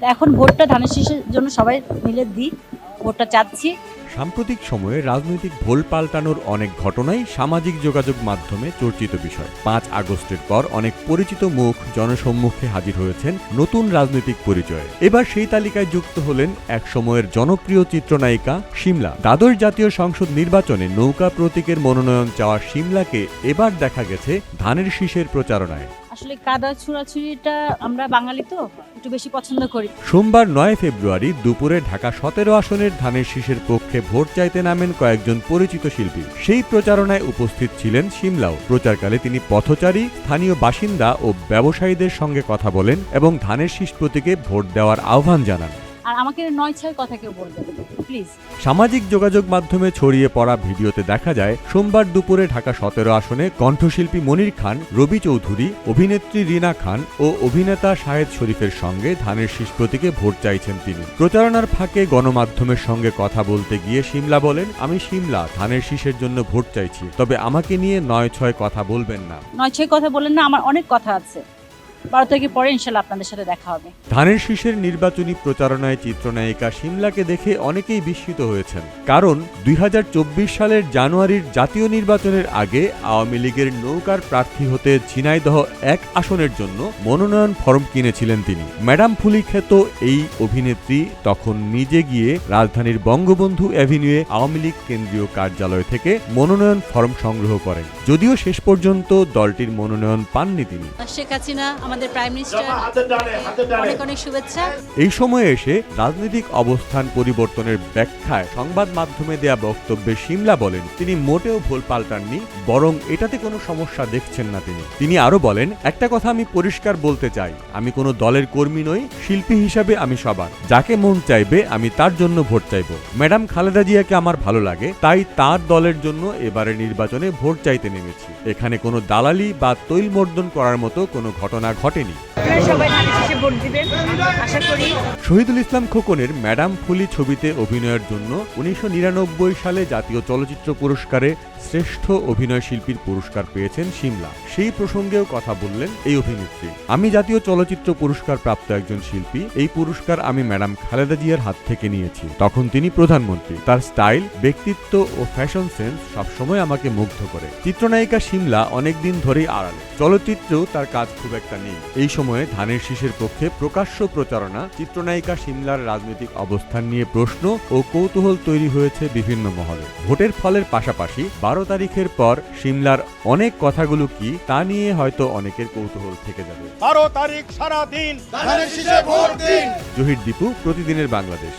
এখন ভোটটা ধানের শীষের জন্য সবাই মিলে দিই, ভোটটা চাচ্ছি। সাম্প্রতিক সময়ে রাজনৈতিক ভোল পাল্টানোর অনেক ঘটনাই সামাজিক যোগাযোগ মাধ্যমে চর্চিত বিষয়। 5 আগস্টের পর অনেক পরিচিত মুখ জনসম্মুখে হাজির হয়েছেন নতুন রাজনৈতিক পরিচয়ে। এবার সেই তালিকায় যুক্ত হলেন এক সময়ের জনপ্রিয় চিত্রনায়িকা শিমলা। দ্বাদশ জাতীয় সংসদ নির্বাচনে নৌকা প্রতীকের মনোনয়ন চাওয়া শিমলাকে এবার দেখা গেছে ধানের শীষের প্রচারণায়। আসলে কাদা ছুড়াছুড়িটা আমরা বাঙালি তো একটু বেশি পছন্দ করি। সোমবার 9 ফেব্রুয়ারি দুপুরে ঢাকা 17 আসনের ধানের শীষের পক্ষে ভোট চাইতে নামেন কয়েকজন পরিচিত শিল্পী। সেই প্রচারণায় উপস্থিত ছিলেন শিমলাও। প্রচারকালে তিনি পথচারী, স্থানীয় বাসিন্দা ও ব্যবসায়ীদের সঙ্গে কথা বলেন এবং ধানের শীষ প্রতীকে ভোট দেওয়ার আহ্বান জানান। আর আমাকে 9-6 কথা কেউ বলবে প্লিজ। সামাজিক যোগাযোগ মাধ্যমে ছড়িয়ে পড়া ভিডিওতে দেখা যায় সোমবার দুপুরে ঢাকা 17 আসনে কণ্ঠশিল্পী মনির খান, রবি চৌধুরী, অভিনেত্রী রিনা খান ও অভিনেতা শাহেদ শরীফের সঙ্গে ধানের শীষ প্রতীকে ভোট চাইছেন তিনি। প্রচারণার ফাঁকে গণমাধ্যমের সঙ্গে কথা বলতে গিয়ে শিমলা বলেন, আমি শিমলা, ধানের শীষের জন্য ভোট চাইছি, তবে আমাকে নিয়ে 9-6 কথা বলবেন না। 9-6 কথা বলেন না, আমার অনেক কথা আছে। 12 তারিখে পরে ইনশাল্লাহ আপনাদের সাথে দেখা হবে। ধানের শীষের নির্বাচনী প্রচারণায় চিত্রনায়িকা শিমলাকে দেখে অনেকেই বিস্মিত হয়েছেন। কারণ 2024 সালের জানুয়ারির জাতীয় নির্বাচনের আগে আওয়ামী লীগের নৌকার প্রার্থী হতে ঝিনাইদহ 1 আসনের জন্য মনোনয়ন ফরম কিনেছিলেন তিনি। ম্যাডাম ফুলি খ্যাত এই অভিনেত্রী তখন নিজে গিয়ে রাজধানীর বঙ্গবন্ধু অ্যাভিনিউয়ে আওয়ামী লীগ কেন্দ্রীয় কার্যালয় থেকে মনোনয়ন ফরম সংগ্রহ করেন। যদিও শেষ পর্যন্ত দলটির মনোনয়ন পাননি তিনি। শেখ হাসিনা আমাদের প্রাইম মিনিস্টার, অনেক অনেক শুভেচ্ছা। এই সময়ে এসে রাজনৈতিক অবস্থান পরিবর্তনের ব্যাখ্যায় সংবাদ মাধ্যমে দেয়া বক্তব্যে শিমলা বলেন, তিনি মোটেও ভুল পাল্টাননি, বরং এটাতে কোনো সমস্যা দেখছেন না তিনি আরো বলেন, একটা কথা আমি পরিষ্কার বলতে চাই, আমি কোনো দলের কর্মী নই, শিল্পী হিসাবে আমি সবার, যাকে মন চাইবে আমি তার জন্য ভোট চাইব। ম্যাডাম খালেদা জিয়াকে আমার ভালো লাগে, তাই তার দলের জন্য এবারে নির্বাচনে ভোট চাইতে নেমেছি। এখানে কোনো দালালি বা তৈলমর্দন করার মতো কোনো ঘটনা ঘটেনি। শহীদুল ইসলাম খোকনের ম্যাডাম ফুলি ছবিতে অভিনয়ের জন্য 1999 সালে জাতীয় চলচ্চিত্র পুরস্কারে শ্রেষ্ঠ অভিনয় শিল্পীর পুরস্কার পেয়েছেন শিমলা। সেই প্রসঙ্গেও কথা বললেন এই অভিনেত্রী। আমি জাতীয় চলচ্চিত্র পুরস্কার প্রাপ্ত একজন শিল্পী, এই পুরস্কার আমি ম্যাডাম খালেদা জিয়ার হাত থেকে নিয়েছি, তখন তিনি প্রধানমন্ত্রী। তার স্টাইল, ব্যক্তিত্ব ও ফ্যাশন সেন্স সবসময় আমাকে মুগ্ধ করে। চিত্রনায়িকা শিমলা অনেকদিন ধরেই আড়ালে, চলচ্চিত্রেও তার কাজ খুব একটা নেই। এই সময়ে ধানের শীষের পক্ষে প্রকাশ্য প্রচারণা, চিত্রনায়িকা শিমলার রাজনৈতিক অবস্থান নিয়ে প্রশ্ন ও কৌতূহল তৈরি হয়েছে বিভিন্ন মহলে। ভোটের ফলের পাশাপাশি 12 তারিখের পর শিমলার অনেক কথাগুলো কি তা নিয়ে হয়তো অনেকের কৌতূহল থেকে যাবে। 12 তারিখ সারা দিন ধানের শীষে ভোট দিন। জহির দীপু, প্রতিদিনের বাংলাদেশ।